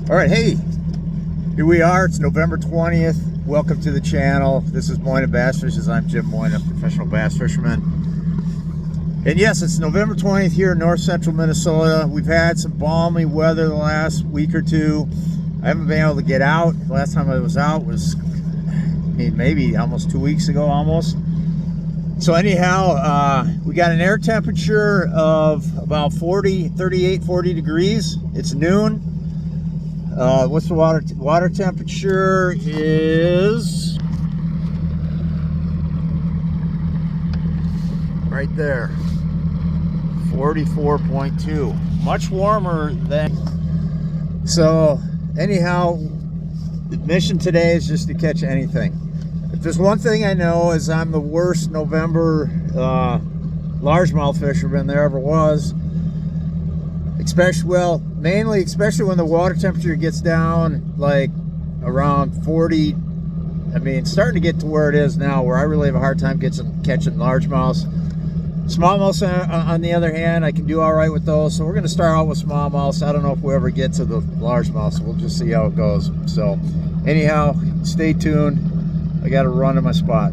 All right, hey, here we are. It's November 20th. Welcome to the channel. This is Moyna Bass Fishes. I'm Jim Moyna, professional bass fisherman. And yes, it's November 20th here in north central Minnesota. We've had some balmy weather the last week or two. I haven't been able to get out. The last time I was out was, maybe almost 2 weeks ago almost. So anyhow, we got an air temperature of about 38, 40 degrees. It's noon. What's the water temperature is right there, 44.2, much warmer than. So anyhow, the mission today is just to catch anything. If there's one thing I know is I'm the worst November largemouth fisherman there ever was. Especially when the water temperature gets down like around 40. Starting to get to where it is now, where I really have a hard time catching largemouths. Smallmouths, on the other hand, I can do all right with those. So we're going to start out with smallmouths. I don't know if we ever get to the largemouths. We'll just see how it goes. So anyhow, stay tuned. I got to run to my spot.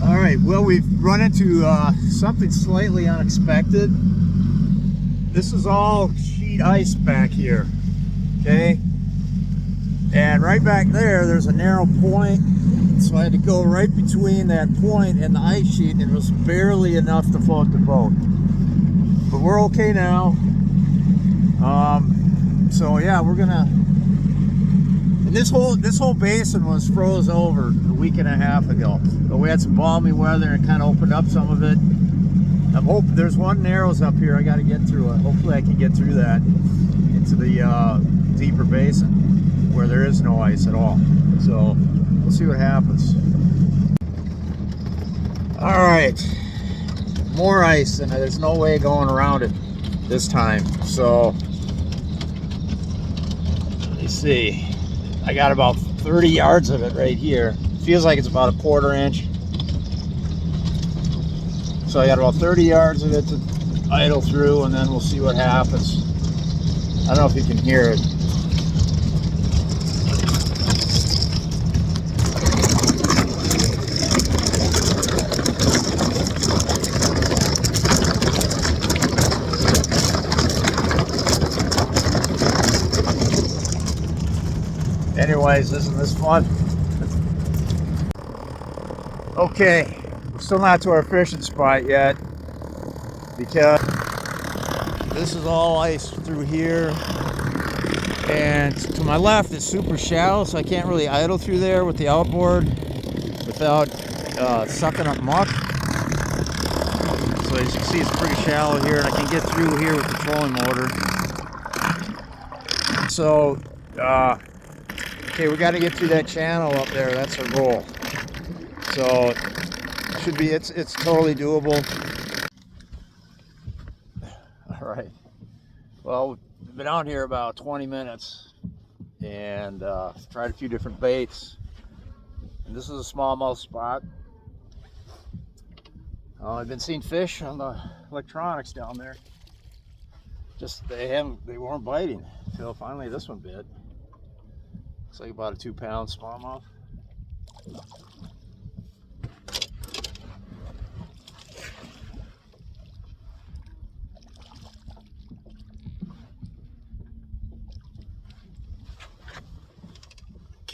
All right, well, we've run into something slightly unexpected. This is all sheet ice back here, okay? And right back there's a narrow point, so I had to go right between that point and the ice sheet, and it was barely enough to float the boat. But we're okay now. So yeah, we're gonna. And this whole basin was froze over a week and a half ago, but we had some balmy weather and kind of opened up some of it. I'm hoping there's one narrows up here. I got to get through it. Hopefully I can get through that into the deeper basin where there is no ice at all. So we'll see what happens. All right, more ice, and there's no way going around it this time. So let me see. I got about 30 yards of it right here. Feels like it's about a quarter inch. So I got about 30 yards of it to idle through, and then we'll see what happens. I don't know if you can hear it. Anyways, isn't this fun? Okay. Still not to our fishing spot yet, because this is all ice through here, and to my left it's super shallow, so I can't really idle through there with the outboard without sucking up muck. So as you can see, it's pretty shallow here, and I can get through here with the trolling motor. So okay, we got to get through that channel up there. That's our goal. So should be, it's totally doable. All right, well, we've been out here about 20 minutes and tried a few different baits, and this is a smallmouth spot. I've been seeing fish on the electronics down there, just they weren't biting until finally this one bit. Looks like about a 2-pound smallmouth.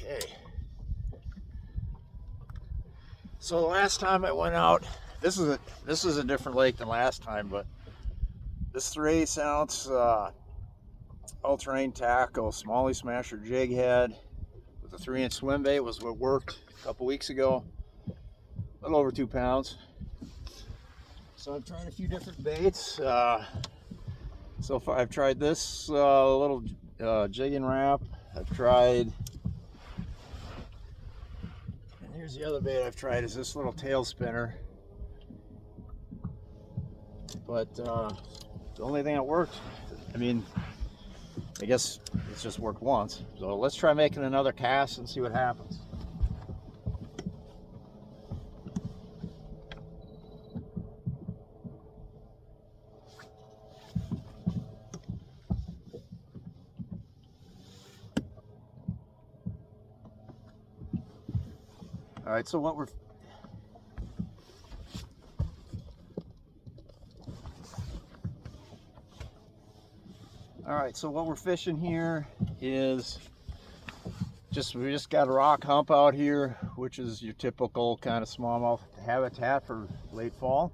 Okay. So the last time I went out, this is a different lake than last time, but this 3/8 ounce all-terrain tackle smallie smasher jig head with a 3-inch swim bait was what worked a couple weeks ago. A little over 2 pounds. So I've tried a few different baits. So far I've tried this little jig and wrap. I've tried, and here's the other bait I've tried, is this little tail spinner. But the only thing that worked, I guess it's just worked once. So let's try making another cast and see what happens. All right, so what we're fishing here is we just got a rock hump out here, which is your typical kind of smallmouth habitat for late fall.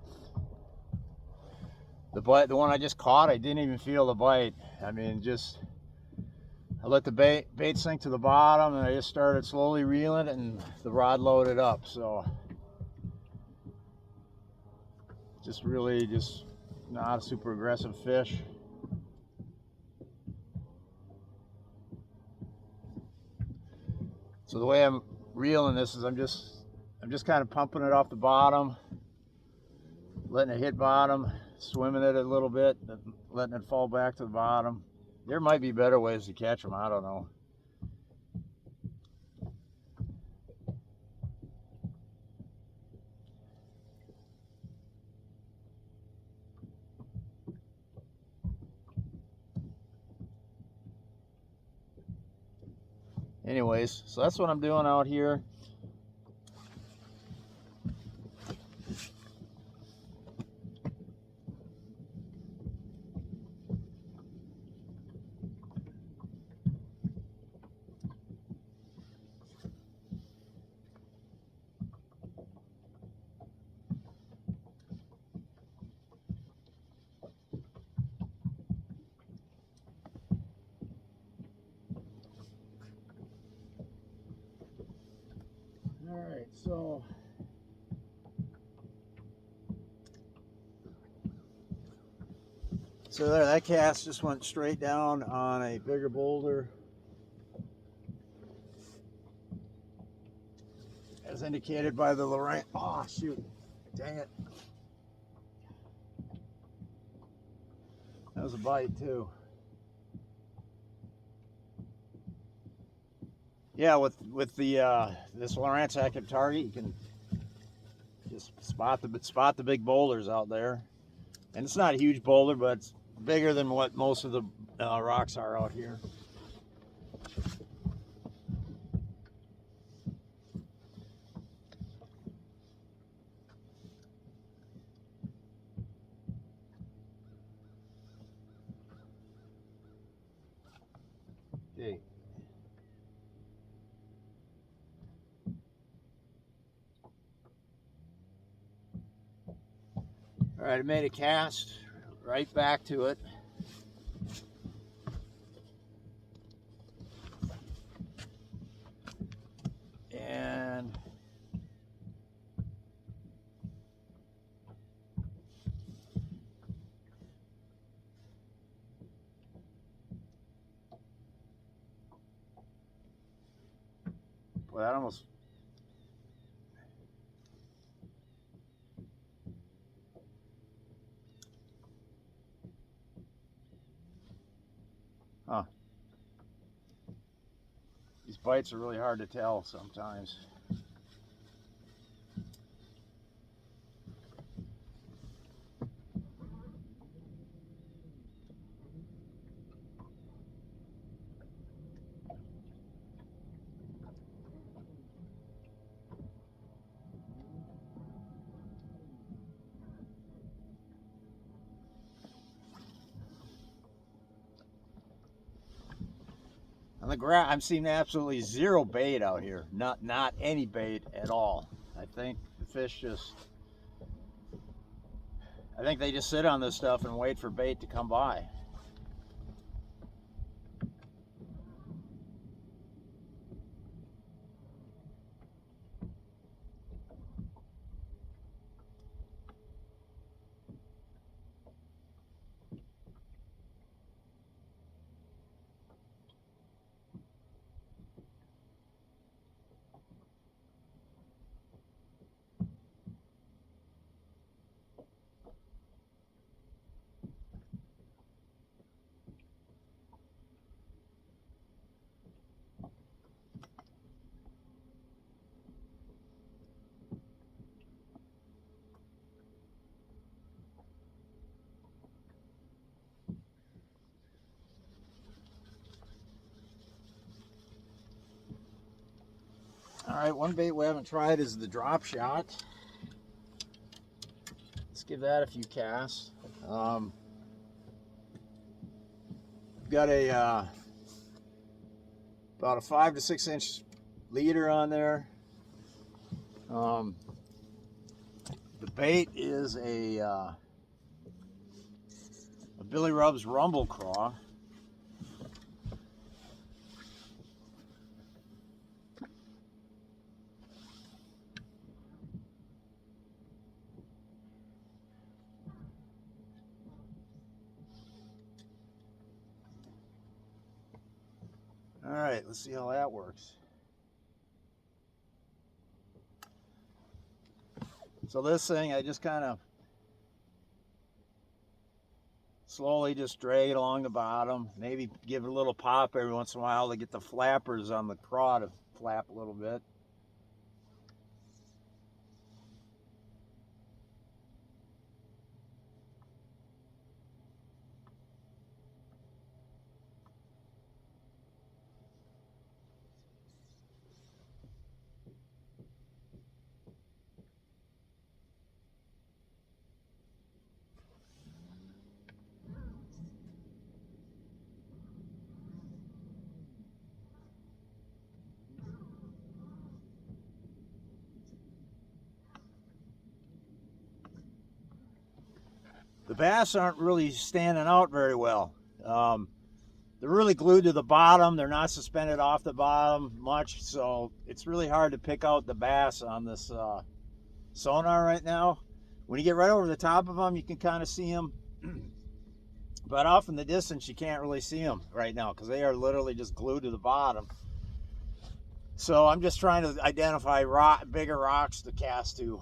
The one I just caught, I didn't even feel the bite. I mean, I let the bait sink to the bottom, and I just started slowly reeling it, and the rod loaded up. So really not a super aggressive fish. So the way I'm reeling this is I'm just kind of pumping it off the bottom, letting it hit bottom, swimming it a little bit, letting it fall back to the bottom. There might be better ways to catch them, I don't know. Anyways, so that's what I'm doing out here. All right, so there, that cast just went straight down on a bigger boulder, as indicated by the Lorraine. Oh shoot, dang it. That was a bite too. Yeah, with the this Lowrance active target, you can just spot the big boulders out there, and it's not a huge boulder, but it's bigger than what most of the rocks are out here. Okay. All right, I made a cast right back to it. And boy, that almost, these bites are really hard to tell sometimes. On the ground, I'm seeing absolutely zero bait out here. Not any bait at all. I think the fish I think they just sit on this stuff and wait for bait to come by. Alright, one bait we haven't tried is the drop shot. Let's give that a few casts. Got a about a 5 to 6 inch leader on there. The bait is a Billy Rub's Rumble Craw. All right, let's see how that works. So this thing, I just kind of slowly just drag it along the bottom, maybe give it a little pop every once in a while to get the flappers on the craw to flap a little bit. The bass aren't really standing out very well. They're really glued to the bottom. They're not suspended off the bottom much, so it's really hard to pick out the bass on this sonar right now. When you get right over the top of them, you can kind of see them. But off in the distance, you can't really see them right now because they are literally just glued to the bottom. So I'm just trying to identify bigger rocks to cast to.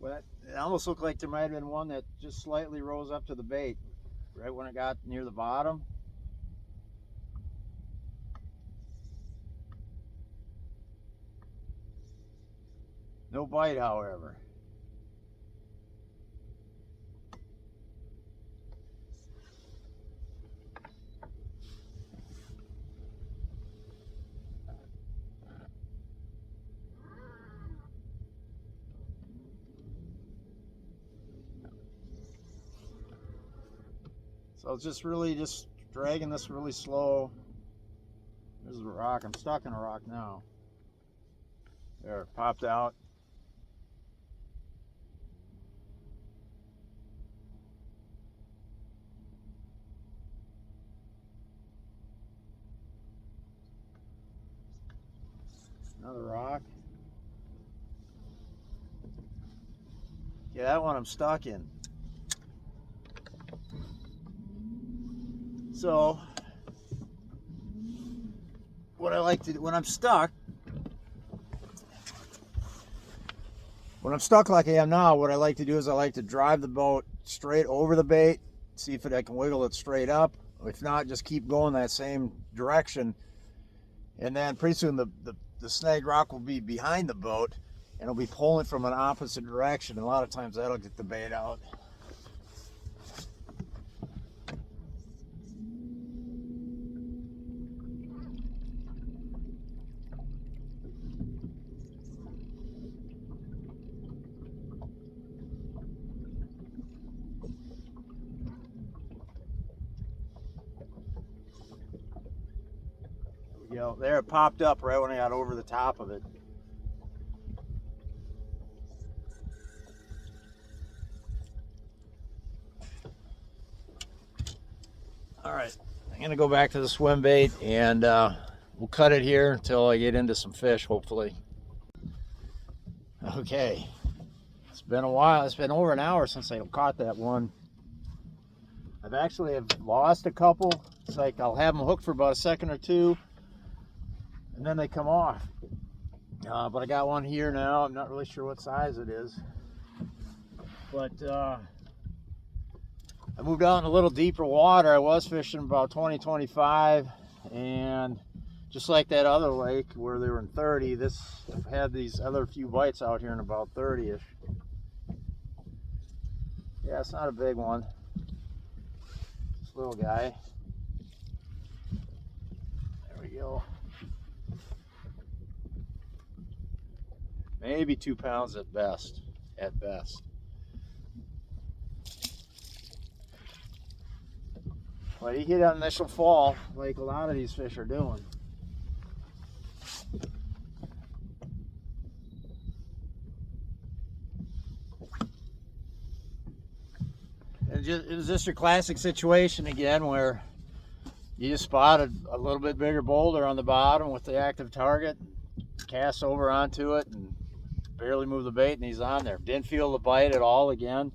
But it almost looked like there might have been one that just slightly rose up to the bait right when it got near the bottom. No bite, however. So it's just really just dragging this really slow. There's a rock. I'm stuck in a rock now. There, it popped out. Another rock. Yeah, that one I'm stuck in. So what I like to do when I'm stuck like I am now, what I like to do is I like to drive the boat straight over the bait, see if I can wiggle it straight up. If not, just keep going that same direction, and then pretty soon the snag rock will be behind the boat and it'll be pulling from an opposite direction. A lot of times that'll get the bait out. You know, there it popped up right when I got over the top of it. All right, I'm gonna go back to the swim bait and we'll cut it here until I get into some fish, hopefully. Okay, it's been a while. It's been over an hour since I caught that one. I've actually lost a couple. It's like I'll have them hooked for about a second or two and then they come off. But I got one here now. I'm not really sure what size it is, but I moved out in a little deeper water. I was fishing about 20, 25, and just like that other lake where they were in 30, this I've had these other few bites out here in about 30-ish. Yeah, it's not a big one. This little guy. There we go. Maybe 2 pounds at best. At best. But he hit on initial fall, like a lot of these fish are doing. It was just your classic situation again where you just spotted a little bit bigger boulder on the bottom with the active target, cast over onto it, and barely move the bait, and he's on there. Didn't feel the bite at all again.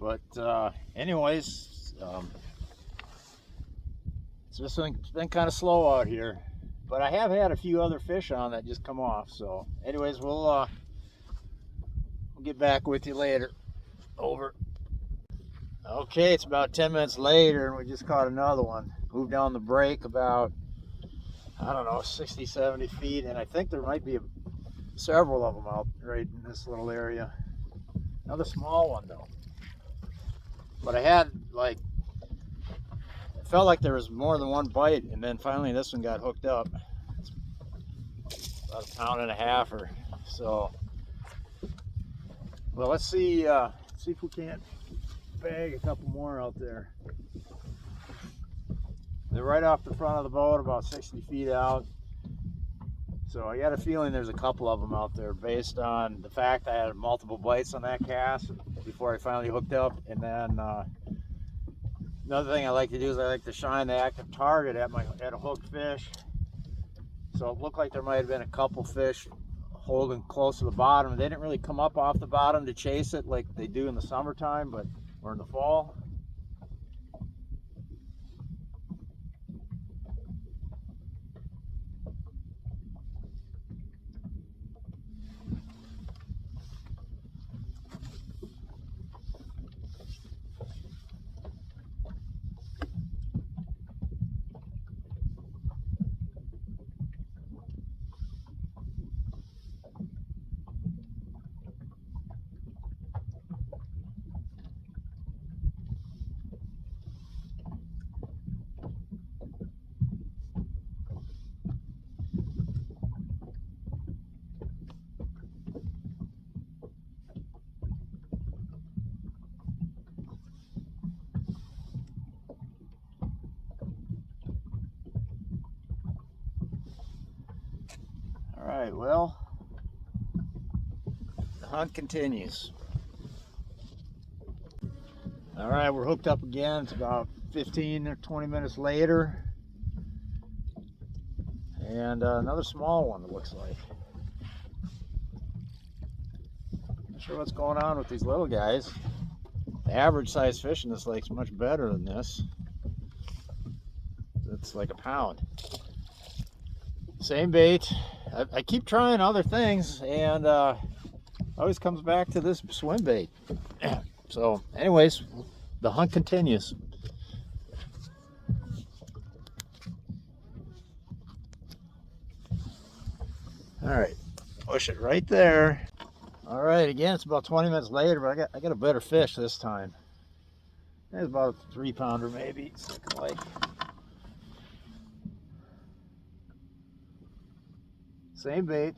But anyways, it's just been kind of slow out here. But I have had a few other fish on that just come off. So anyways, we'll get back with you later. Over. Okay, it's about 10 minutes later and we just caught another one. Moved down the break about, I don't know, 60, 70 feet, and I think there might be several of them out right in this little area. Another small one though. But I had like, it felt like there was more than one bite, and then finally this one got hooked up. It's about 1.5 pounds or so. Well, let's see if we can't bag a couple more out there. They're right off the front of the boat, about 60 feet out. So I got a feeling there's a couple of them out there based on the fact I had multiple bites on that cast before I finally hooked up. And then another thing I like to do is I like to shine the active target at a hooked fish. So it looked like there might have been a couple fish holding close to the bottom. They didn't really come up off the bottom to chase it like they do in the summertime, or in the fall. All right, well, the hunt continues. All right, we're hooked up again. It's about 15 or 20 minutes later. And another small one, it looks like. Not sure what's going on with these little guys. The average size fish in this lake is much better than this. It's like 1 pound. Same bait. I keep trying other things, and always comes back to this swim bait. So anyways, the hunt continues. All right, push it right there. All right, again, it's about 20 minutes later, but I got a better fish this time. It's about a 3 pounder maybe. It's looking like. Same bait,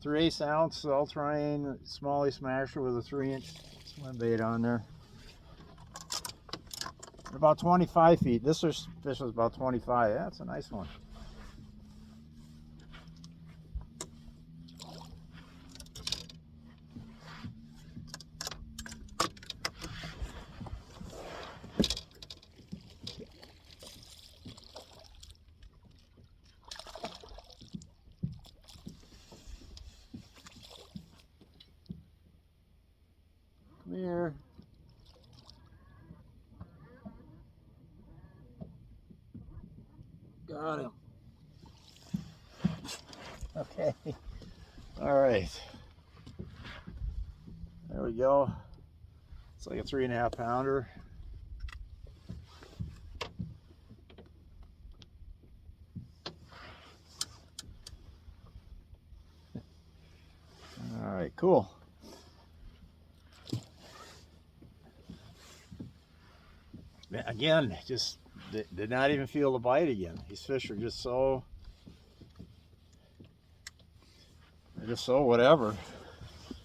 3/8 ounce all-terrain smallie smasher with a 3-inch swim bait on there. About 25 feet. This fish was about 25. Yeah, that's a nice one. here. Got him. Okay. All right. There we go. It's like a 3.5 pounder. All right, cool. Again, just did not even feel the bite again. These fish are just so, they're just so whatever.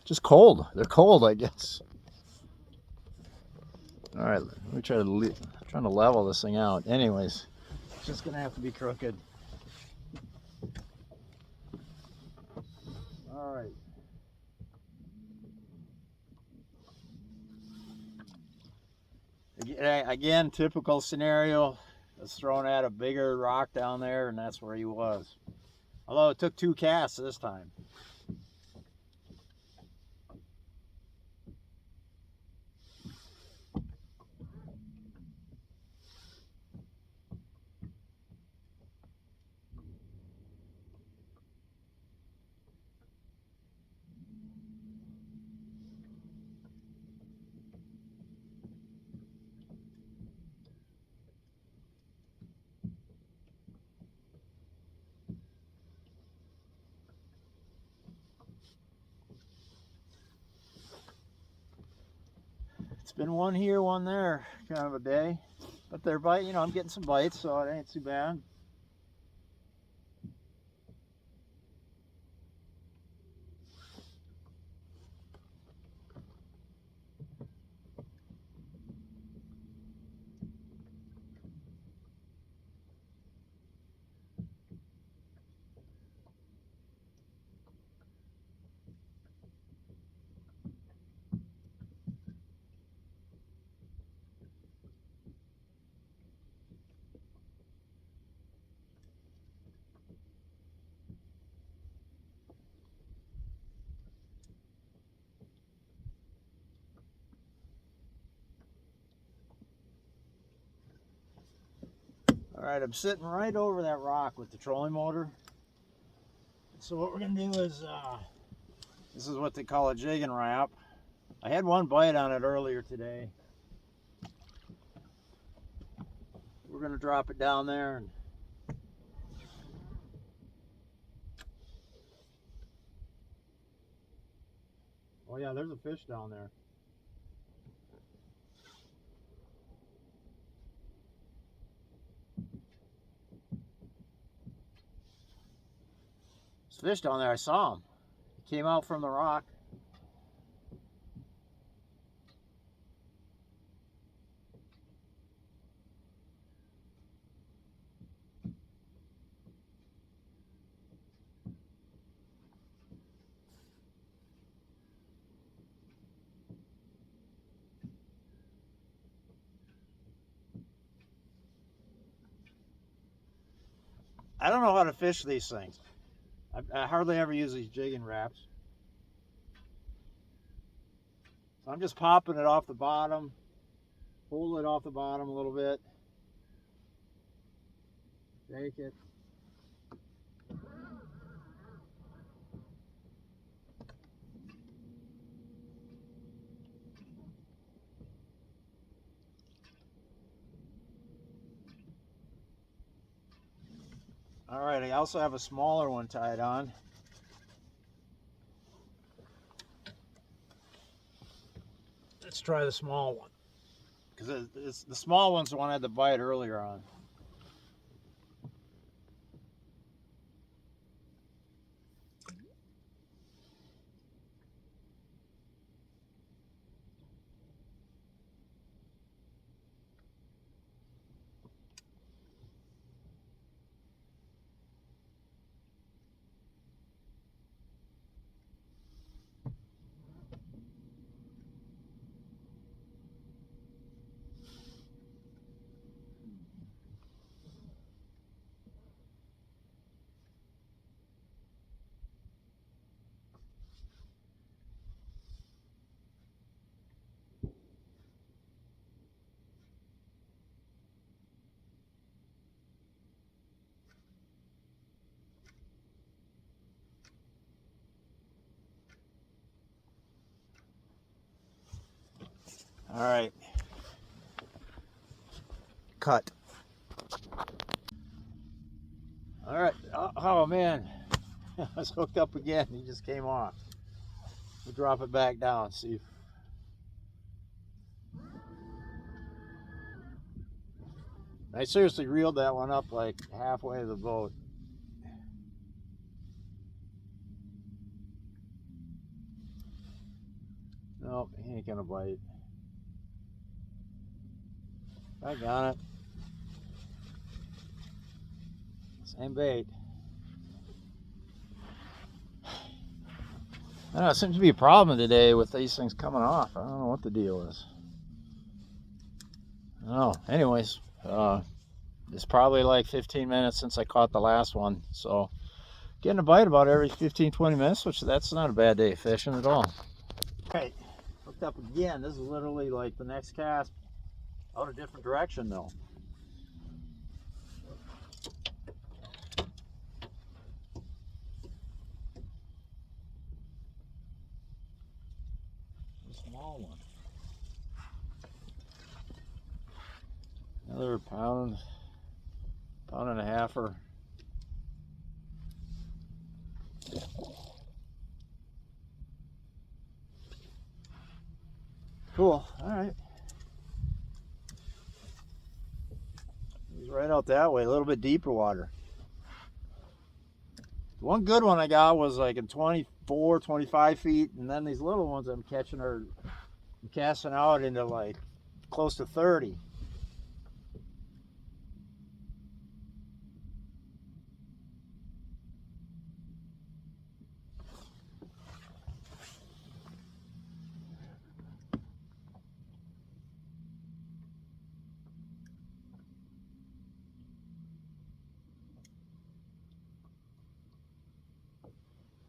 Just cold. They're cold, I guess. All right, let me try to trying to level this thing out. Anyways, it's just gonna have to be crooked. All right. Again, typical scenario. I was throwing at a bigger rock down there, and that's where he was. Although it took 2 casts this time. It's been one here, one there, kind of a day. But they're biting, you know, I'm getting some bites, so it ain't too bad. All right, I'm sitting right over that rock with the trolling motor. So what we're gonna do is, this is what they call a jigging wrap. I had one bite on it earlier today. We're gonna drop it down there and oh yeah, there's a fish down there. There's a fish down there, I saw him. He came out from the rock. I don't know how to fish these things. I hardly ever use these jigging wraps. So I'm just popping it off the bottom, pull it off the bottom a little bit, shake it. All right, I also have a smaller one tied on. Let's try the small one, because the small one's the one I had the bite earlier on. All right. Cut. All right. Oh man, I was hooked up again. He just came off. We'll drop it back down. See. I seriously reeled that one up like halfway to the boat. Nope, he ain't gonna bite. I got it. Same bait. I don't know, it seems to be a problem today with these things coming off. I don't know what the deal is. Oh, anyways, it's probably like 15 minutes since I caught the last one. So getting a bite about every 15-20 minutes, which that's not a bad day fishing at all. Okay, hooked up again. This is literally like the next cast out a different direction though. A small one. Another pound and a halfer. Cool. All right. He's right out that way, a little bit deeper water. The one good one I got was like in 24, 25 feet, and then these little ones I'm catching are casting out into like close to 30.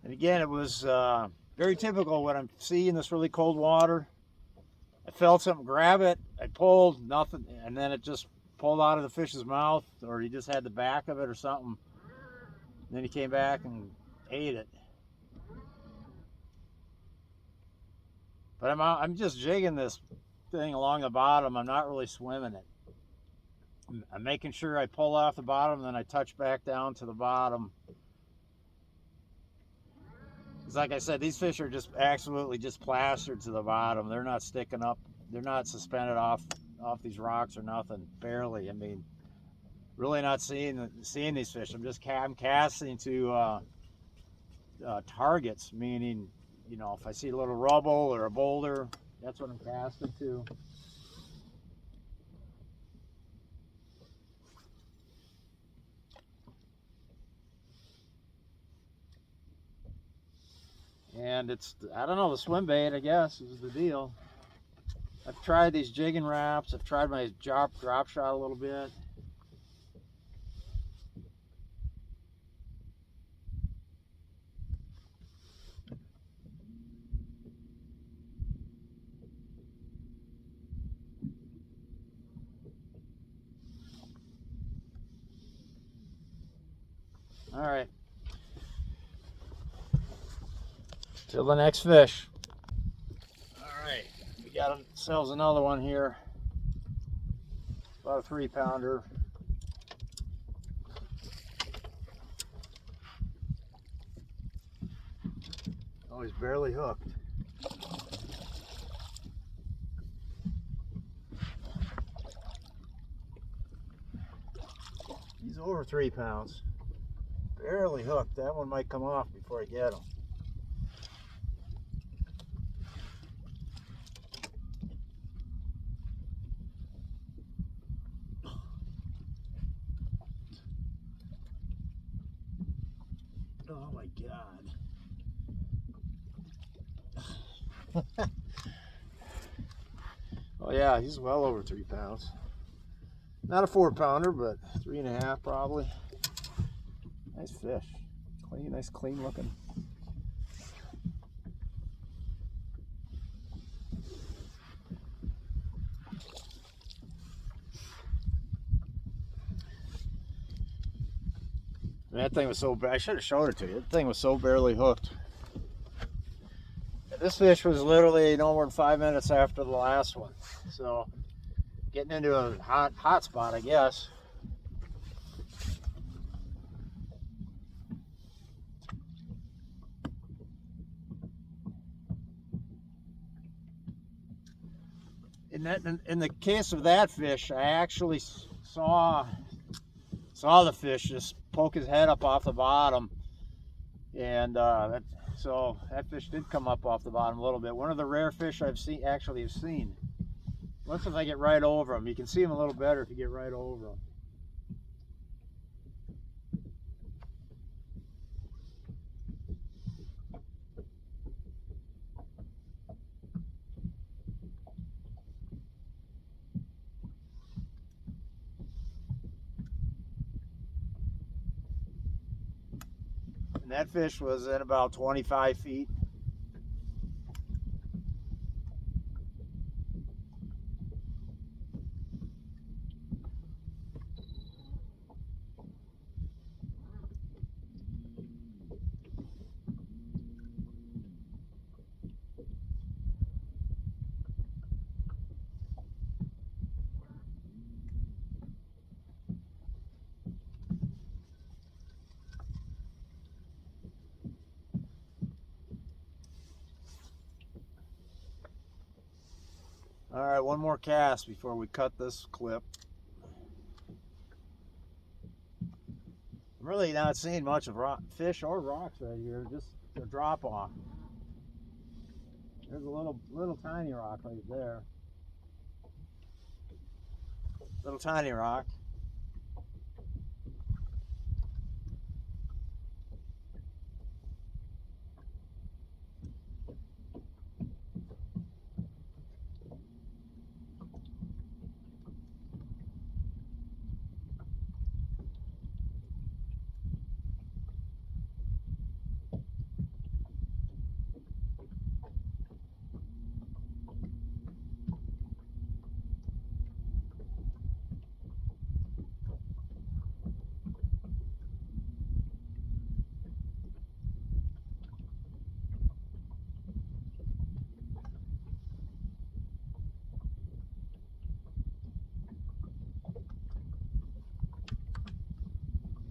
And again, it was very typical when I'm seeing this really cold water. I felt something grab it, I pulled, nothing, and then it just pulled out of the fish's mouth, or he just had the back of it or something. And then he came back and ate it. But I'm just jigging this thing along the bottom. I'm not really swimming it. I'm making sure I pull off the bottom, and then I touch back down to the bottom. It's like I said, these fish are just absolutely just plastered to the bottom. They're not sticking up. They're not suspended off these rocks or nothing. Barely. I mean, really not seeing these fish. I'm casting to targets, meaning, you know, if I see a little rubble or a boulder, that's what I'm casting to. And it's, I don't know, the swim bait, I guess, is the deal. I've tried these jigging wraps. I've tried my drop shot a little bit. All right. Till the next fish. All right, we got ourselves another one here. About a 3-pounder. Oh, he's barely hooked. He's over 3 pounds. Barely hooked. That one might come off before I get him. Oh my God. Oh yeah, he's well over 3 pounds. Not a 4-pounder, but 3.5 probably. Nice fish. Clean, nice clean looking. That thing was so bad. I should have showed it to you. That thing was so barely hooked. This fish was literally no more than 5 minutes after the last one. So getting into a hot spot, I guess. In the case of that fish, I actually saw the fish just poke his head up off the bottom, and so that fish did come up off the bottom a little bit. One of the rare fish I've seen. Once if I get right over him, you can see him a little better if you get right over him. And that fish was in about 25 feet. All right, one more cast before we cut this clip. I'm really not seeing much of fish or rocks right here, just a drop off. There's a little tiny rock right there. Little tiny rock.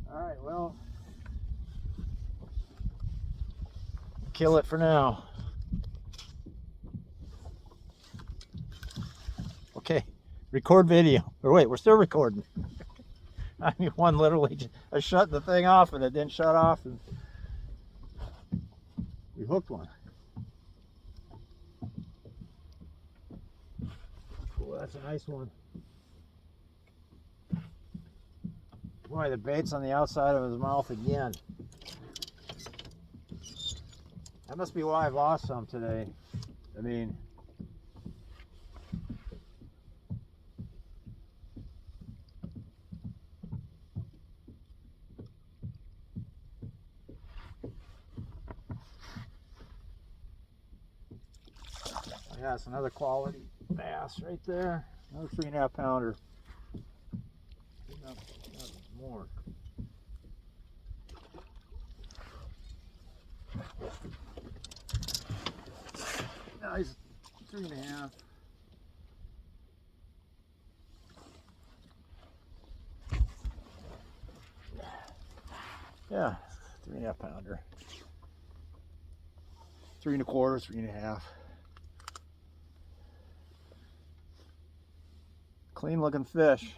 All right, well, kill it for now. Okay, record video. Or wait, we're still recording. I mean, one literally, I shut the thing off and it didn't shut off, and we hooked one. Oh, that's a nice one. Boy, the bait's on the outside of his mouth again. That must be why I've lost some today. I mean, yeah, it's another quality bass right there. Another 3.5 pounder. Not more. No, he's 3.5. Yeah, 3.5 pounder. 3 1/4, 3.5. Clean looking fish.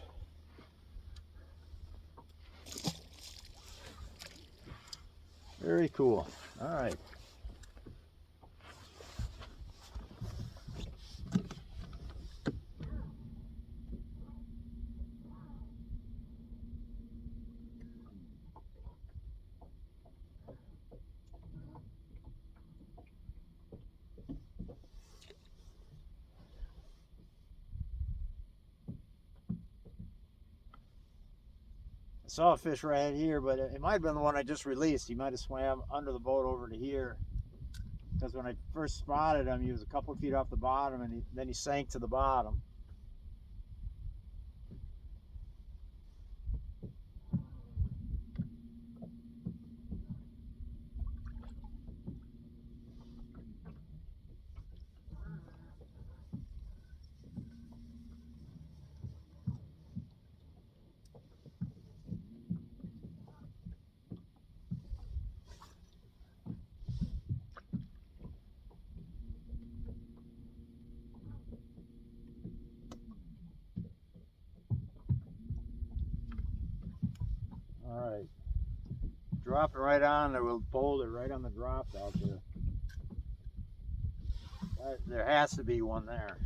Very cool. All right. I saw a fish right here, but it might have been the one I just released. He might have swam under the boat over to here. Because when I first spotted him, he was a couple of feet off the bottom, and then he sank to the bottom. Drop it right on there. We'll boulder right on the drop out there. There has to be one there.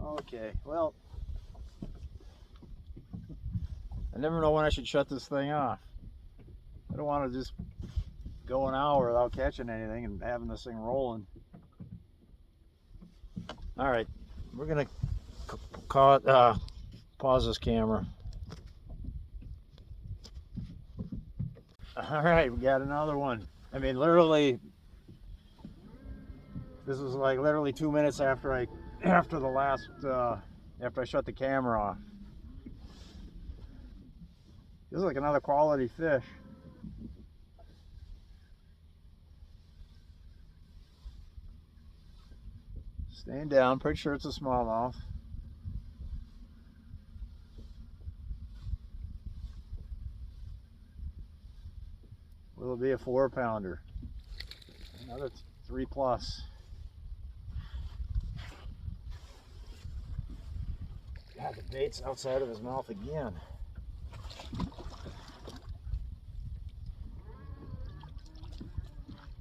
Okay, well, I never know when I should shut this thing off. I don't want to just go an hour without catching anything and having this thing rolling. All right, we're gonna pause this camera. All right, we got another one. I mean, literally, this was like literally 2 minutes after I shut the camera off. This is like another quality fish. Staying down, pretty sure it's a smallmouth. Will it be a 4-pounder? Another 3+. God, the bait's outside of his mouth again.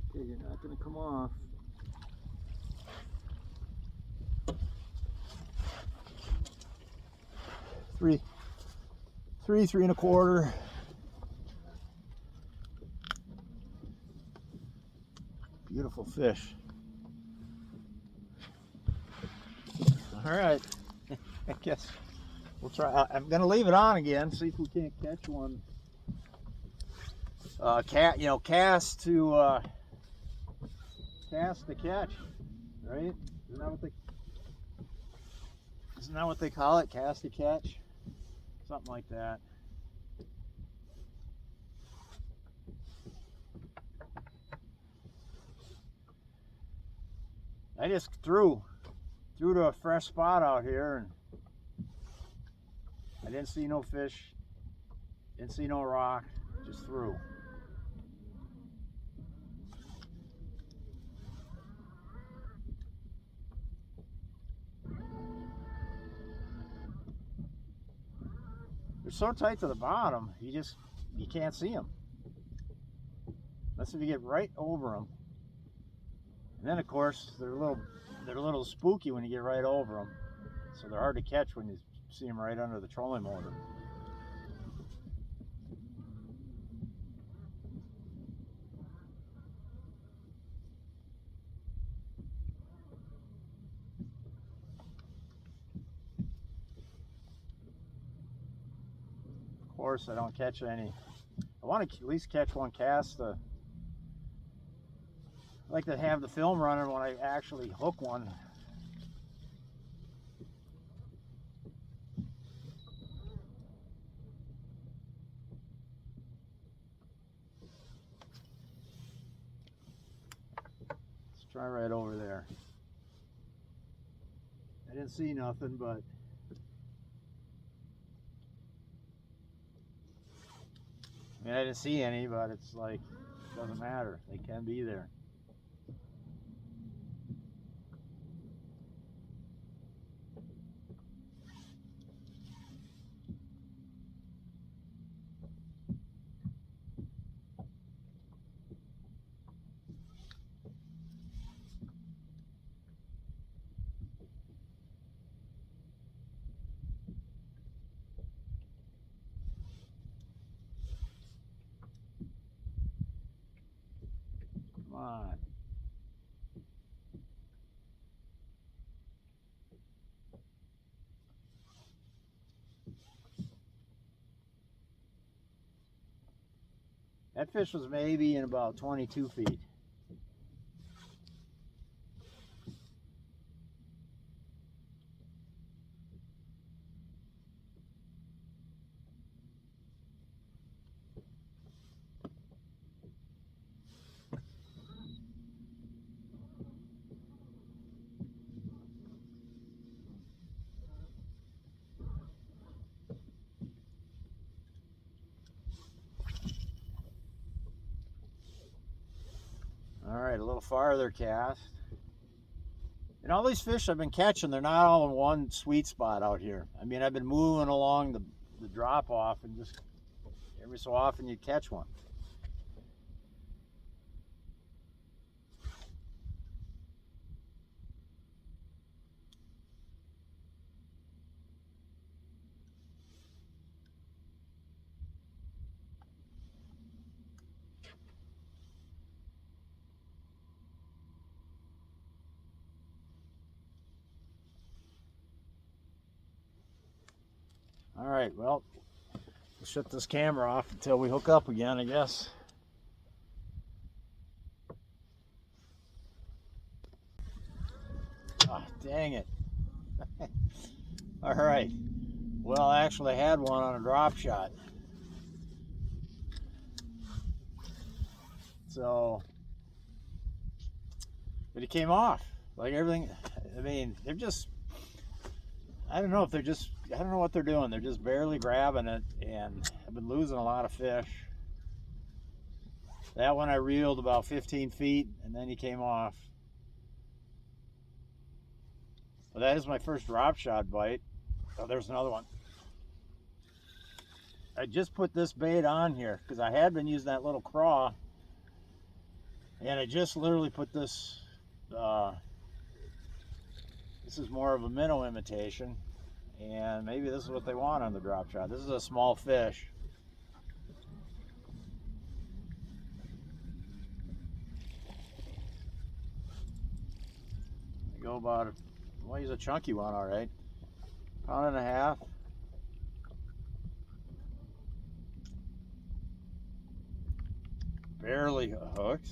Okay, you're not gonna come off. Three and a quarter. Beautiful fish. All right, I guess we'll try. I'm gonna leave it on again, see if we can't catch one. Cast to catch, right? Isn't that what they call it? Cast to catch, something like that. I just threw to a fresh spot out here, and I didn't see no fish, didn't see no rock, just threw. They're so tight to the bottom, you can't see them. Unless if you get right over them. And then of course they're a little spooky when you get right over them, so they're hard to catch when you see them right under the trolling motor. Of course, I don't catch any. I want to at least catch one cast. I like to have the film running when I actually hook one. Let's try right over there. I didn't see nothing, but I mean, I didn't see any, but it's like, it doesn't matter. They can be there. Come on. That fish was maybe in about 22 feet. a little farther cast. And all these fish I've been catching, they're not all in one sweet spot out here. I mean, I've been moving along the drop off, and just every so often you catch one. All right, well, we'll shut this camera off until we hook up again, I guess. Ah, dang it. All right. Well, I actually had one on a drop shot. So, but he came off. Like everything, I mean, they're just, I don't know if they're just, I don't know what they're doing. They're just barely grabbing it, and I've been losing a lot of fish. That one I reeled about 15 feet, and then he came off. Well, that is my first drop shot bite. Oh, there's another one. I just put this bait on here because I had been using that little craw, and I just literally put this, this is more of a minnow imitation, and maybe this is what they want on the drop shot. This is a small fish. I go about, well, he's a chunky one, all right. 1.5 pounds. Barely hooked.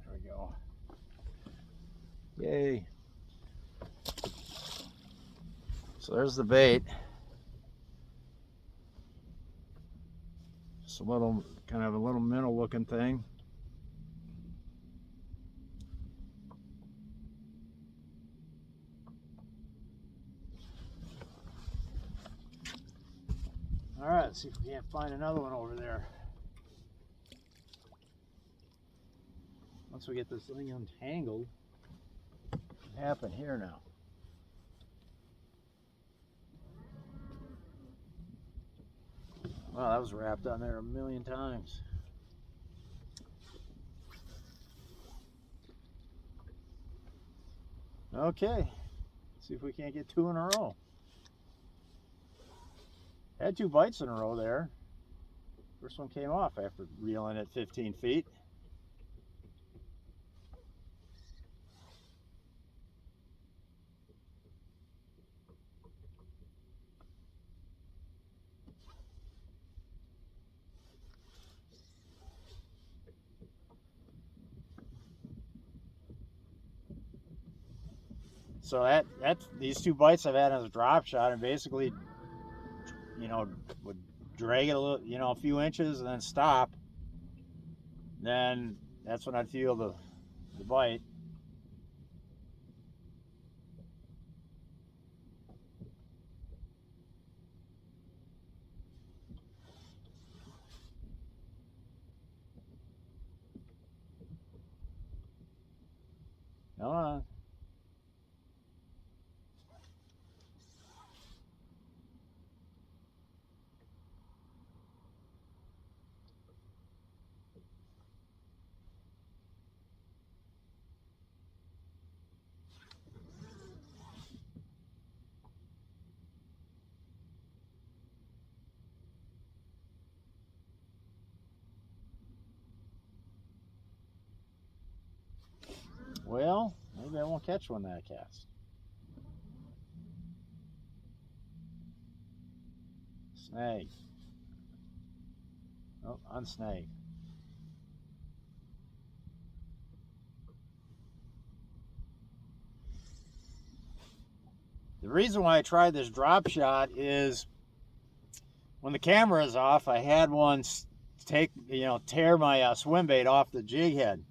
There we go. Yay. So there's the bait. Just a little, kind of a little minnow looking thing. All right, let's see if we can't find another one over there. Once we get this thing untangled, what happened here now? Wow, that was wrapped on there 1,000,000 times. Okay, let's see if we can't get 2 in a row. Had 2 bites in a row there. First one came off after reeling at 15 feet. So that's these 2 bites I've had as a drop shot, and basically, you know, would drag it a little, you know, a few inches and then stop. Then that's when I'd feel the bite. Come on. Well, maybe I won't catch one that cast. Snag. Oh, unsnag. The reason why I tried this drop shot is when the camera is off, I had one tear my swim bait off the jig head.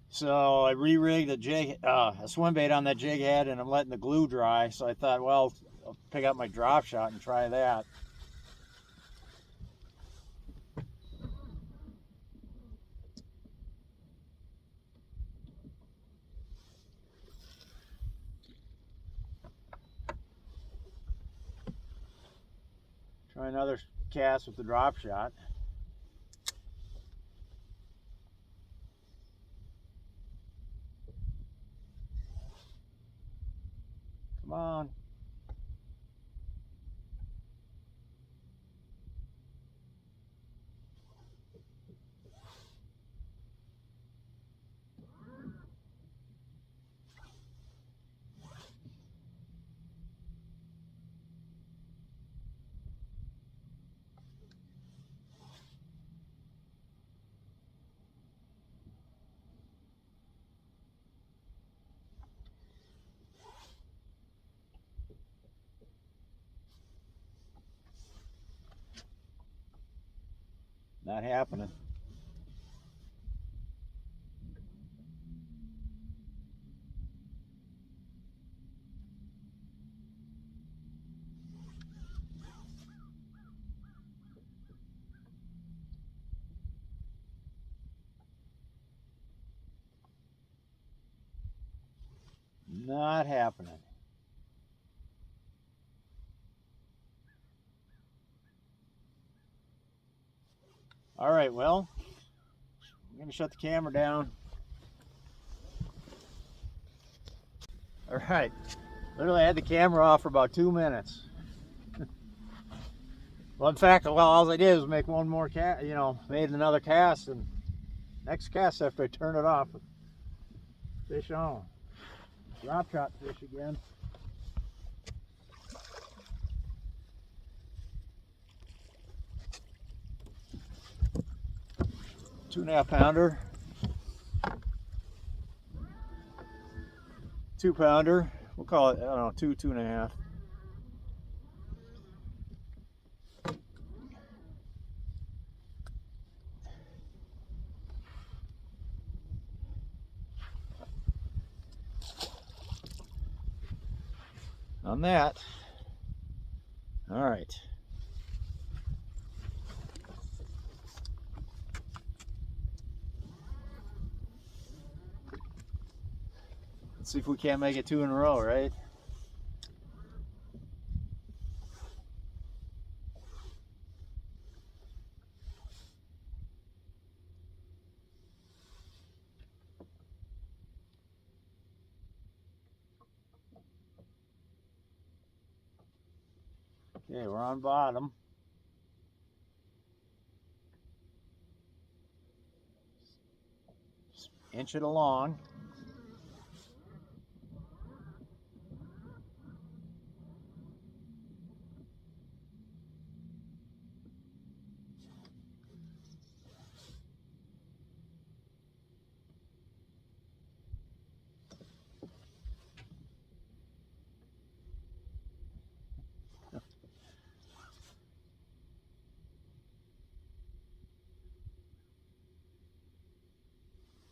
So I re-rigged a swim bait on that jig head, and I'm letting the glue dry. So I thought, well, I'll pick up my drop shot and try that. Try another cast with the drop shot. Come on. Not happening. Not happening. All right, well, I'm going to shut the camera down. All right, literally had the camera off for about 2 minutes. Well, in fact, all I did was make one more cast, made another cast, and next cast after I turn it off, fish on. Drop shot fish again. Two and a half pounder. 2 pounder. We'll call it, I don't know, 2.5. On that. All right. Let's see if we can't make it 2 in a row, right? Okay, we're on bottom. Just inch it along.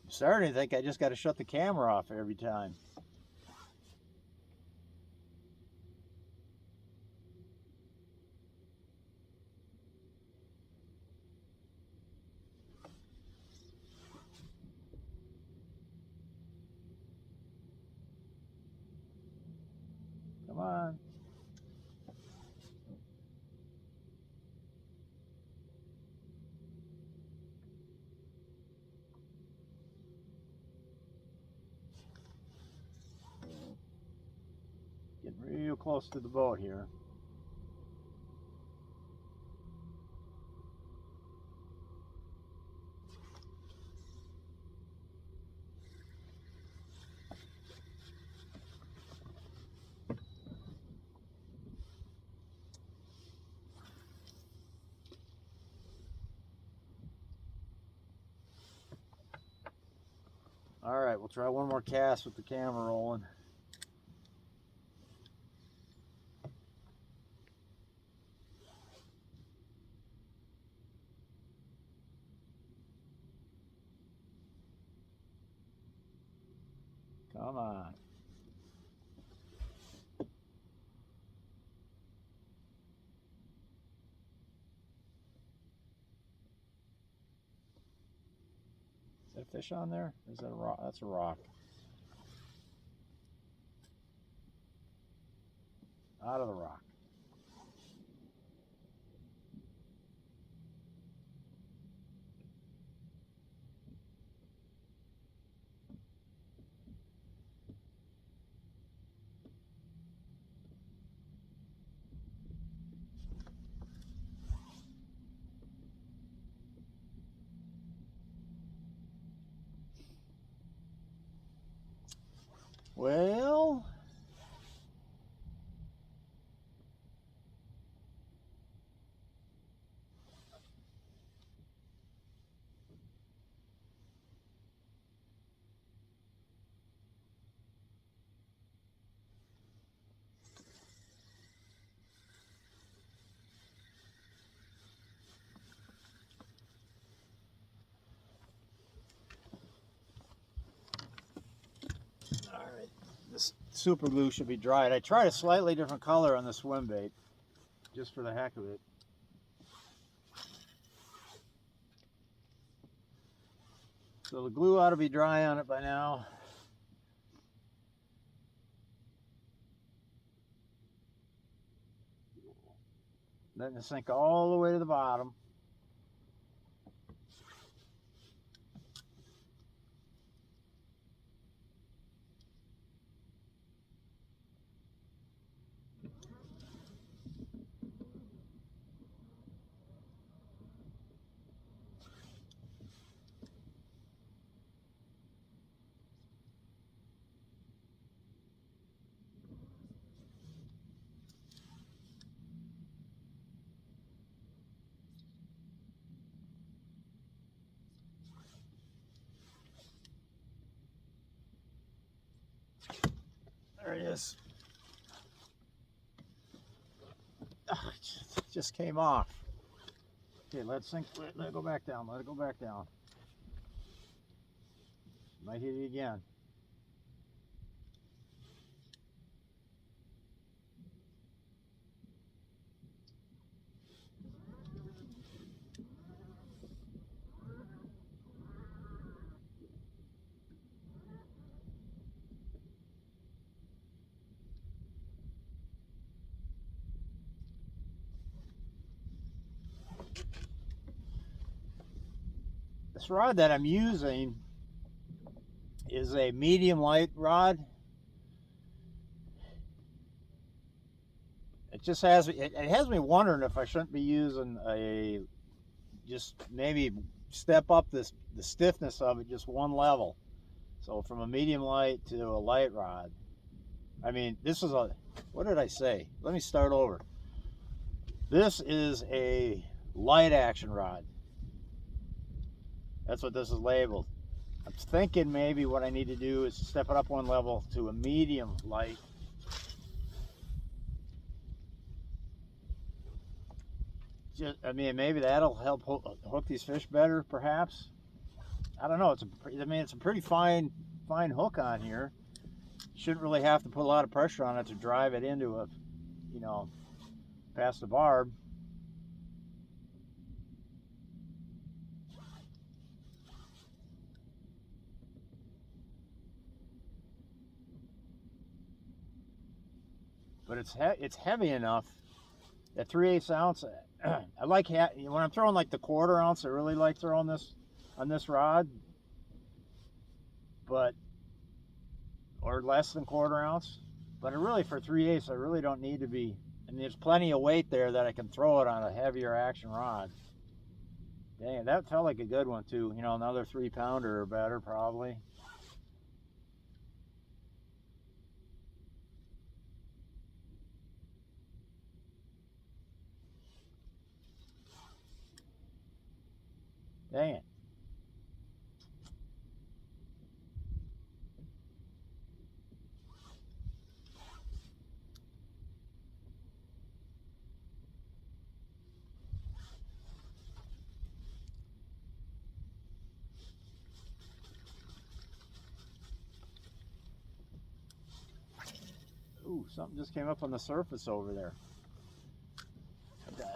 I'm starting to think I just got to shut the camera off every time. Come on. Getting real close to the boat here. All right, we'll try one more cast with the camera rolling. Come on. there a fish on there? Is that a rock? That's a rock. Out of the rock. Well, all right. This super glue should be dried. I tried a slightly different color on the swim bait, just for the heck of it. So the glue ought to be dry on it by now. Letting it sink all the way to the bottom. There it is. Oh, it just came off. Okay, let it sink. Let it go back down. Let it go back down. Might hit it again. This rod that I'm using is a medium light rod. It just has it has me wondering if I shouldn't be using a just maybe step up the stiffness of it just one level. So from a medium light to a light rod. I mean, this is a, what did I say? Let me start over. This is a light action rod. That's what this is labeled. I'm thinking maybe what I need to do is step it up one level to a medium light. Just, I mean, maybe that'll help hook these fish better, perhaps. I don't know. It's a pretty fine hook on here. Shouldn't really have to put a lot of pressure on it to drive it into a, past the barb. But it's heavy enough. At 3/8 ounce, I like when I'm throwing like the 1/4 ounce. I really like throwing this on this rod, or less than 1/4 ounce. But really, for 3/8, I really don't need to be. And there's plenty of weight there that I can throw it on a heavier action rod. Dang, that felt like a good one too. Another 3-pounder or better probably. Dang it. Ooh, something just came up on the surface over there.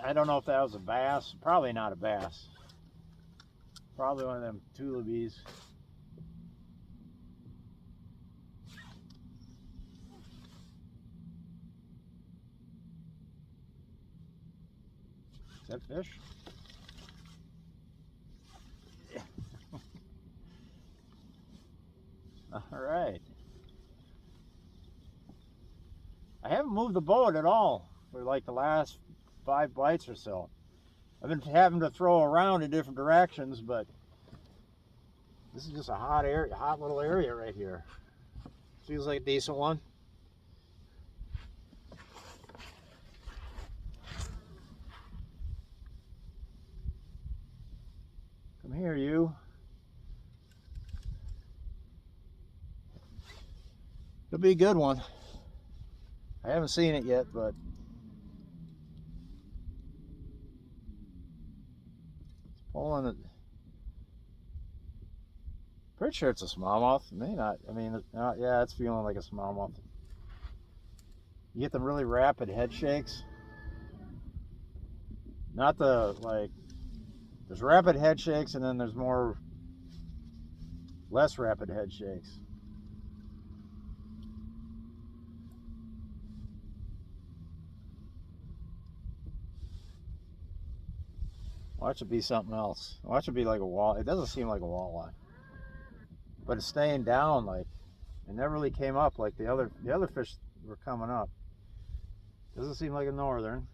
I don't know if that was a bass. Probably not a bass. Probably one of them tulipies. Is that fish? Yeah. All right. I haven't moved the boat at all for like the last 5 bites or so. I've been having to throw around in different directions, but this is just a hot area, hot little area right here. Feels like a decent one. Come here, you. It'll be a good one. I haven't seen it yet, but it's pulling it. Pretty sure it's a smallmouth. It may not. I mean, yeah, it's feeling like a smallmouth. You get the really rapid head shakes. Not the, like, there's rapid head shakes and then there's less rapid head shakes. Watch it be something else. Watch it be like a wall. It doesn't seem like a walleye, but it's staying down. Like, it never really came up like the other fish were coming up. Doesn't seem like a northern.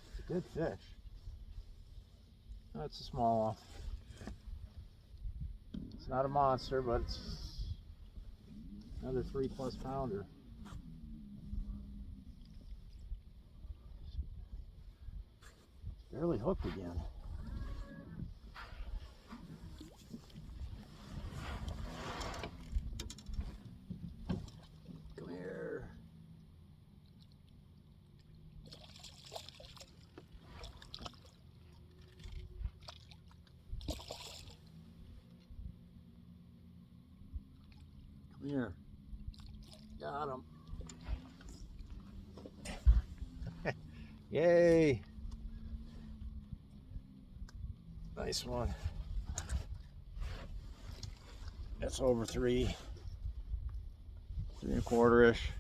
It's a good fish. Oh, it's a small one. It's not a monster, but it's another 3+ pounder. It's barely hooked again. Come here. Come here. Got him. Yay. Nice one. That's over 3 3¼ ish.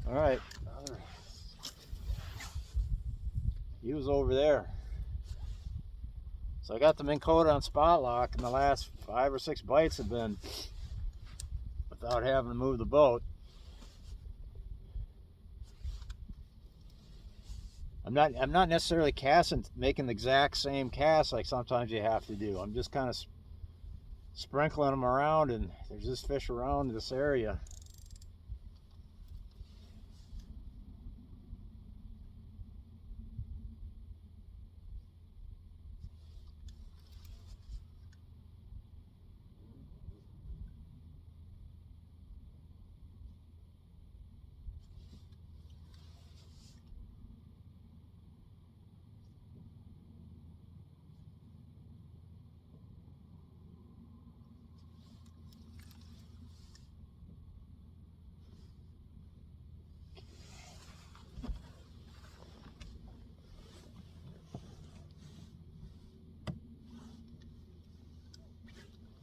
All right. He was over there. So I got the Minn Kota on spot lock, and the last 5 or 6 bites have been without having to move the boat. I'm not necessarily making the exact same cast like sometimes you have to do. I'm just kind of sprinkling them around, and there's just fish around this area.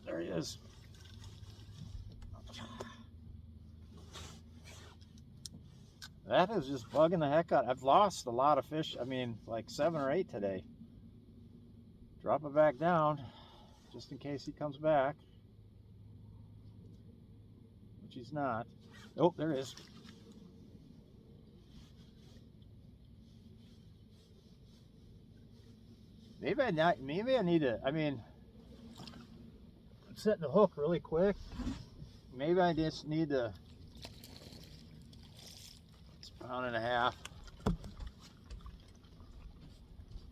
There he is. That is just bugging the heck out. I've lost a lot of fish. I mean, like 7 or 8 today. Drop it back down, just in case he comes back. Which he's not. Oh, there it is. Maybe I need to, I mean, I'm setting the hook really quick. Maybe I just need to, it's a 1.5 pounds.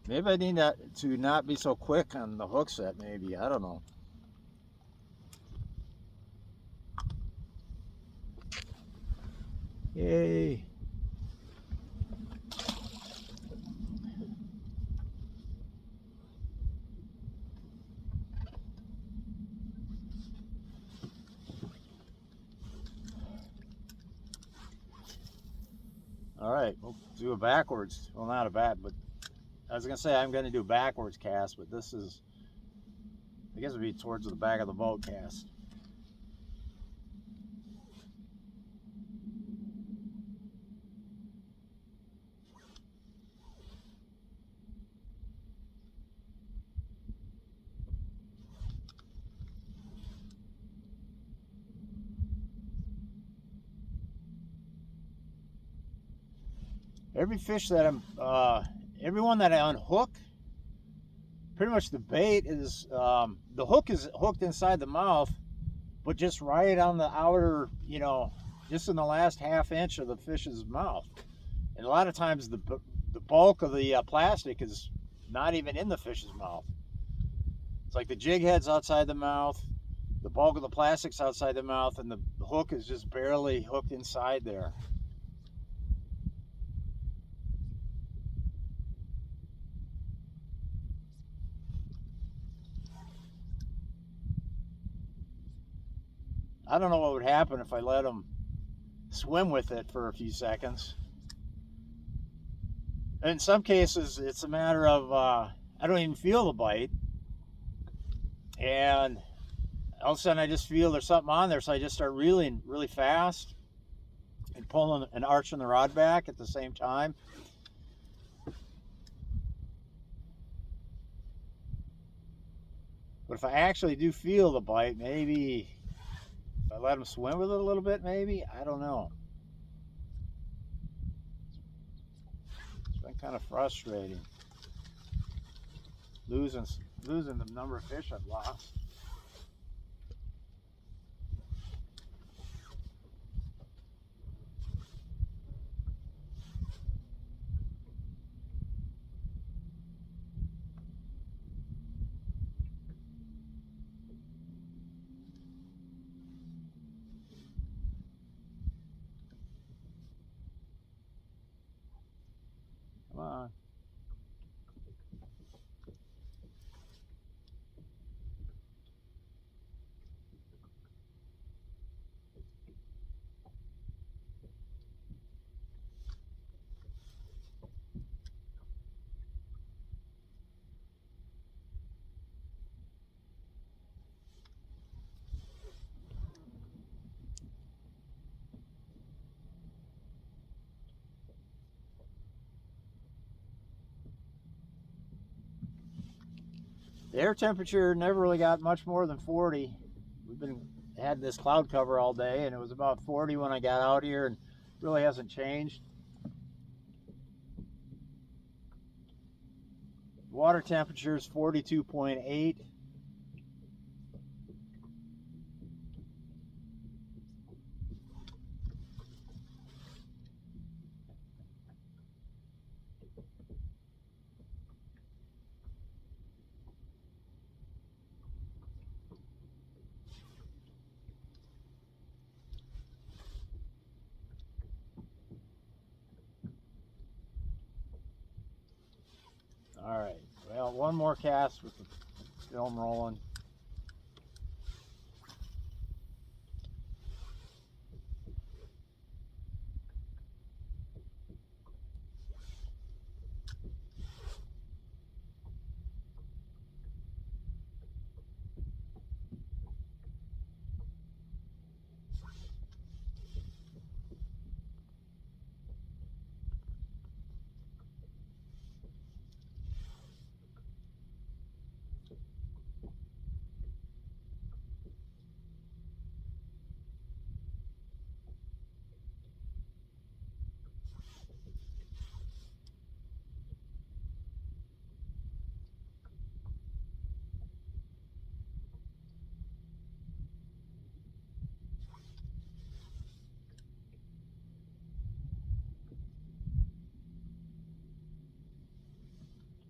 Maybe I need to not be so quick on the hook set, maybe, I don't know. Yay. All right, we'll do a backwards. Well, not a back, but I was gonna say I'm gonna do a backwards cast, but this is, I guess it'd be towards the back of the boat cast. Every fish that everyone that I unhook, pretty much the bait is, the hook is hooked inside the mouth, but just right on the outer, just in the last half inch of the fish's mouth. And a lot of times the bulk of the plastic is not even in the fish's mouth. It's like the jig head's outside the mouth, the bulk of the plastic's outside the mouth, and the hook is just barely hooked inside there. I don't know what would happen if I let them swim with it for a few seconds. In some cases, it's a matter of I don't even feel the bite, and all of a sudden I just feel there's something on there, so I just start reeling really fast and pulling and arching the rod back at the same time. But if I actually do feel the bite, maybe if I let them swim with it a little bit, maybe, I don't know. It's been kind of frustrating losing the number of fish I've lost. Come on. The air temperature never really got much more than 40. We've had this cloud cover all day, and it was about 40 when I got out here, and really hasn't changed. Water temperature is 42.8. All right, well, one more cast with the film rolling.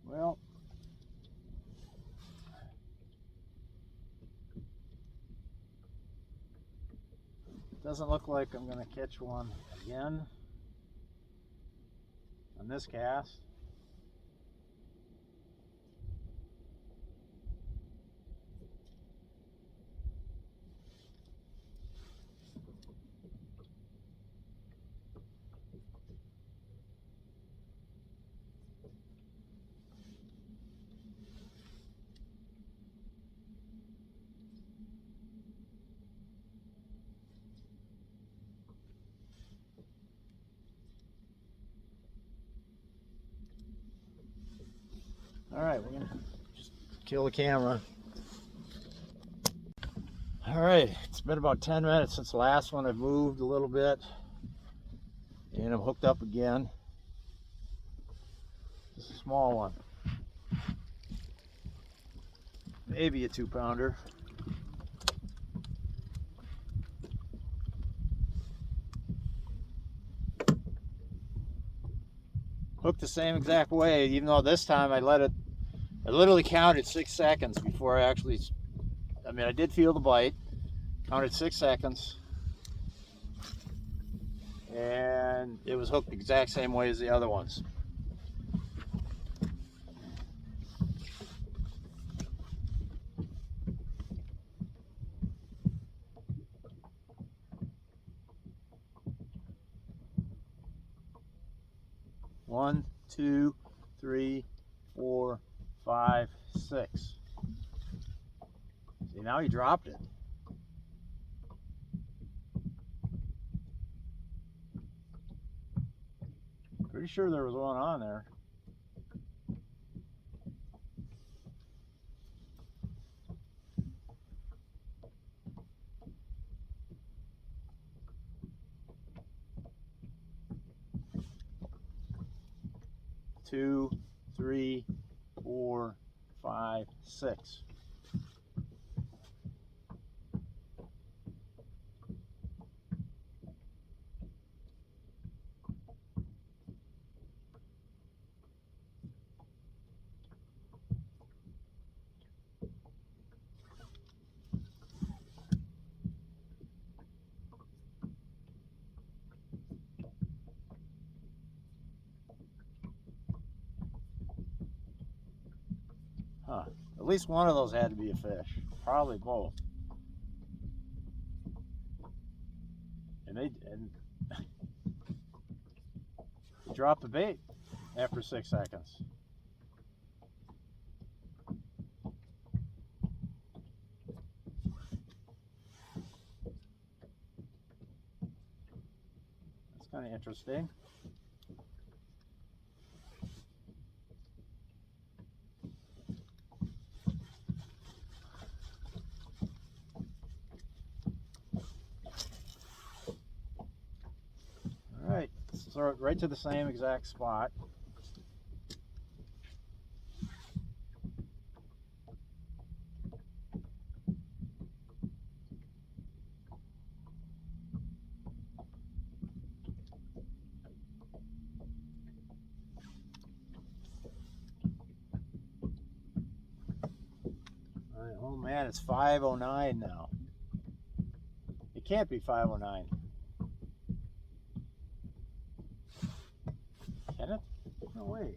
Well, doesn't look like I'm going to catch one again on this cast. All right, we're gonna just kill the camera. All right, it's been about 10 minutes since the last one. I've moved a little bit and I'm hooked up again. Just a small one. Maybe a 2-pounder. Hooked the same exact way, even though this time I literally counted 6 seconds before I actually, I did feel the bite, counted 6 seconds, and it was hooked the exact same way as the other ones. One, two, three, 4, 5, 6. See, now he dropped it. Pretty sure there was one on there. Two, 3, 4, 5, 6. Huh. At least one of those had to be a fish. Probably both. And they dropped the bait after 6 seconds. That's kind of interesting. Alright, let's throw it right to the same exact spot. Alright, oh man, it's 5:09 now. It can't be 5:09. Can it? No way.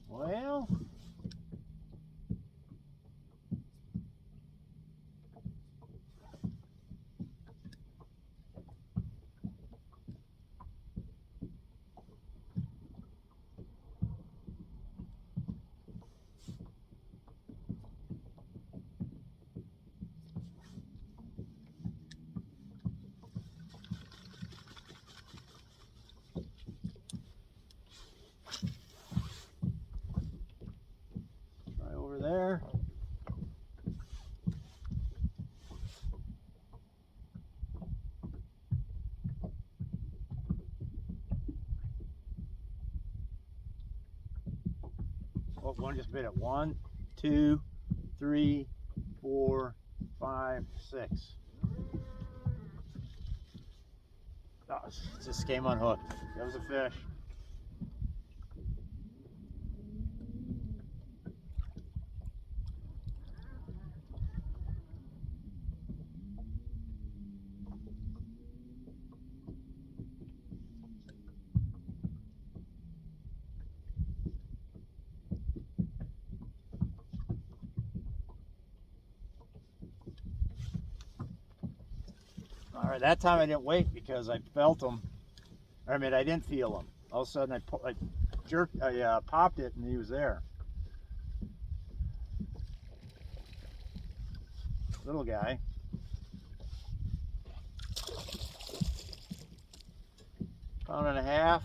Well, try over there. Oh, one just bit it. 1, 2, 3, 4, 5, 6. Oh, it just came unhooked. That was a fish. All right, that time I didn't wait because I felt them. I didn't feel them. All of a sudden I popped it and he was there. Little guy. £1.5 pounds.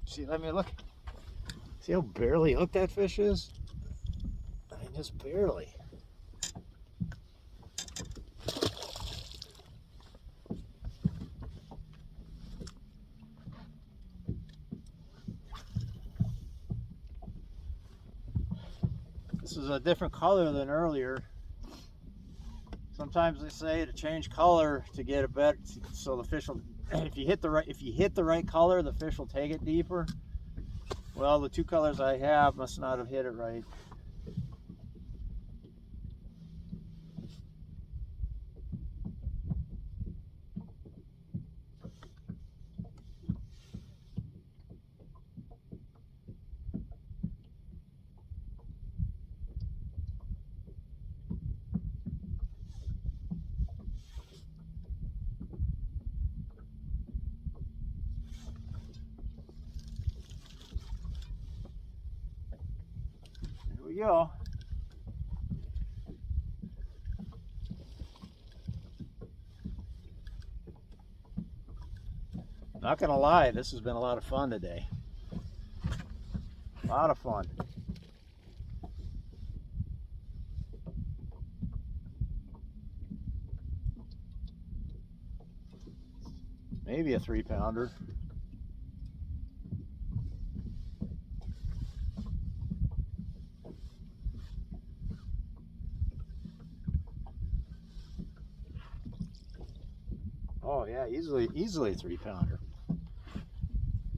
See, let me look. See how barely hooked that fish is? I mean, just barely. This is a different color than earlier. Sometimes they say to change color to get a better, so the fish will, if you hit the right color, the fish will take it deeper. Well, the two colors I have must not have hit it right. Here we go. Not gonna lie, this has been a lot of fun today. A lot of fun. Maybe a 3-pounder. Oh yeah, easily a 3-pounder.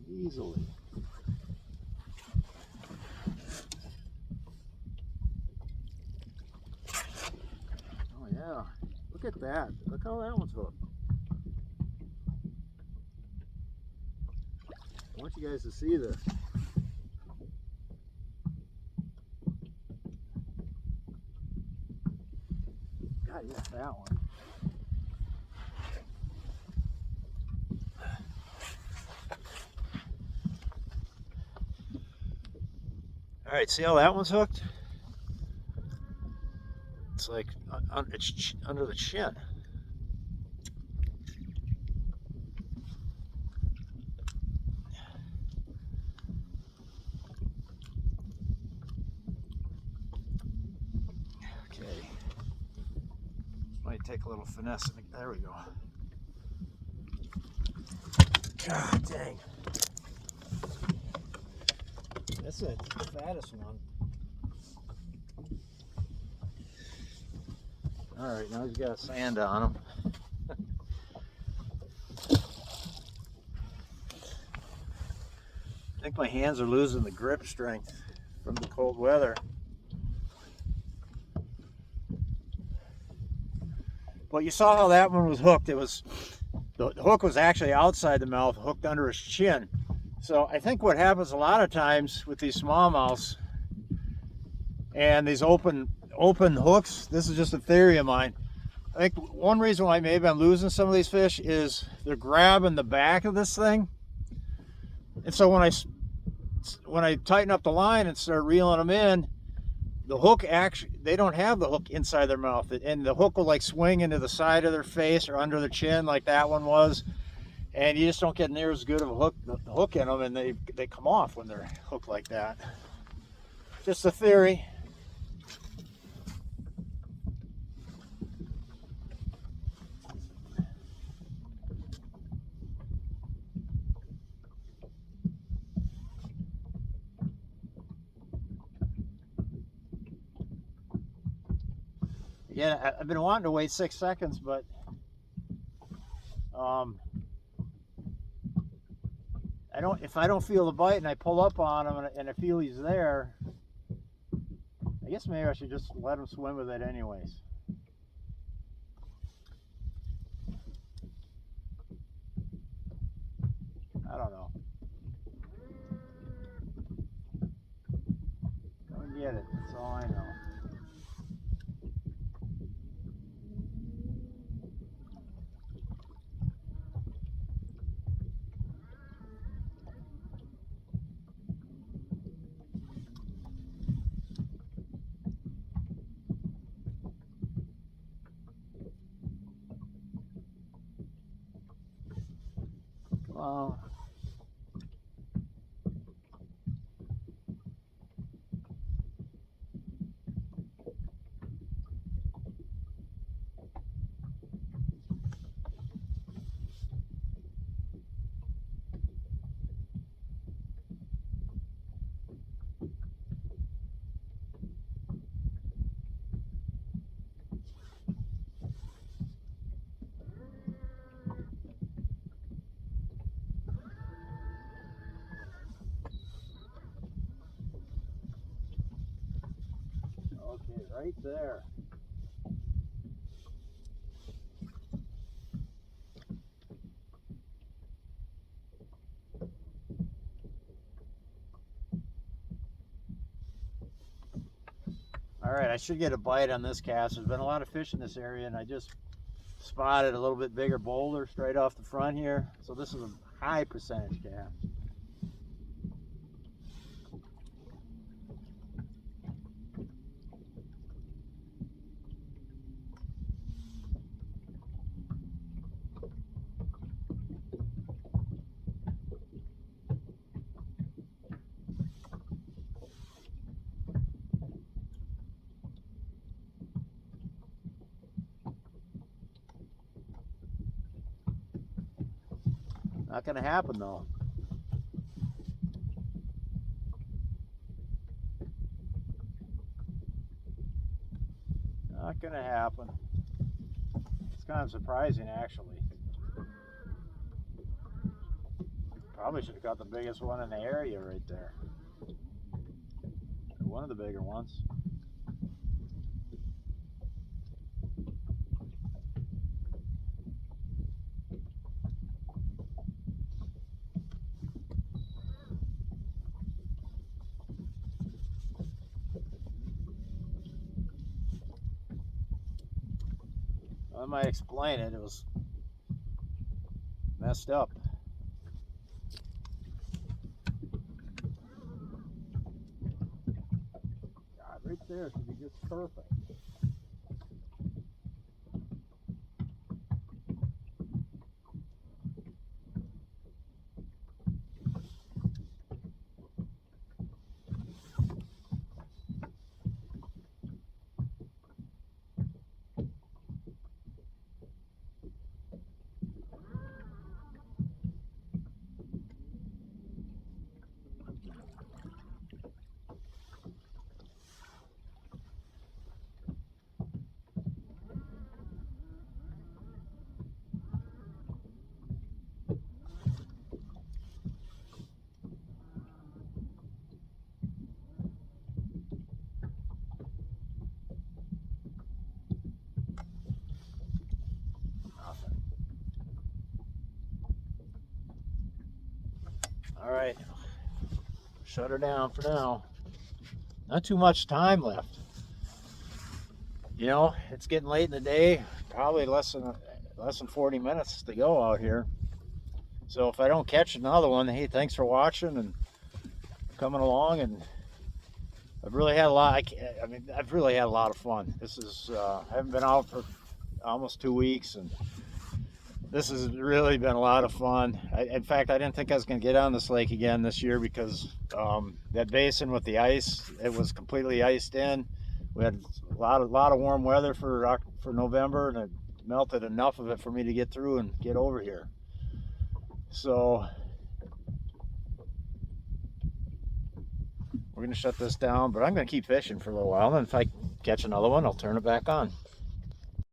Easily. Oh yeah, look at that. Look how that one's hooked. I want you guys to see this. God, yes, that one. All right, see how that one's hooked? It's like it's under the chin. Okay. Might take a little finesse. There we go. God dang. That's the fattest one. All right, now he's got sand on him. I think my hands are losing the grip strength from the cold weather. Well, you saw how that one was hooked. It was, the hook was actually outside the mouth, hooked under his chin. So I think what happens a lot of times with these smallmouths and these open hooks, this is just a theory of mine. I think one reason why maybe I'm losing some of these fish is they're grabbing the back of this thing. And so when I tighten up the line and start reeling them in, the hook actually, they don't have the hook inside their mouth, and the hook will like swing into the side of their face or under their chin like that one was, and you just don't get near as good of a hook in them, and they come off when they're hooked like that. Just a theory. Yeah, I've been wanting to wait 6 seconds, but if I don't feel the bite and I pull up on him and I feel he's there, I guess maybe I should just let him swim with it anyways. I don't know. Go and get it, that's all I know. Well, okay, right there. All right, I should get a bite on this cast. There's been a lot of fish in this area, and I just spotted a little bit bigger boulder straight off the front here. So this is a high percentage cast. Not gonna happen though. Not gonna happen. It's kind of surprising actually. Probably should have got the biggest one in the area right there. Or one of the bigger ones. I might explain it. It was messed up. God, right there should be just perfect. All right, shut her down for now. Not too much time left. You know, it's getting late in the day. Probably less than 40 minutes to go out here. So if I don't catch another one, hey, thanks for watching and coming along. And I've really had a lot. I've really had a lot of fun. This is I haven't been out for almost 2 weeks, and this has really been a lot of fun. In fact, I didn't think I was going to get on this lake again this year because that basin with the ice, it was completely iced in. We had a lot of warm weather for November, and it melted enough of it for me to get through and get over here. So we're going to shut this down, but I'm going to keep fishing for a little while, and if I catch another one, I'll turn it back on.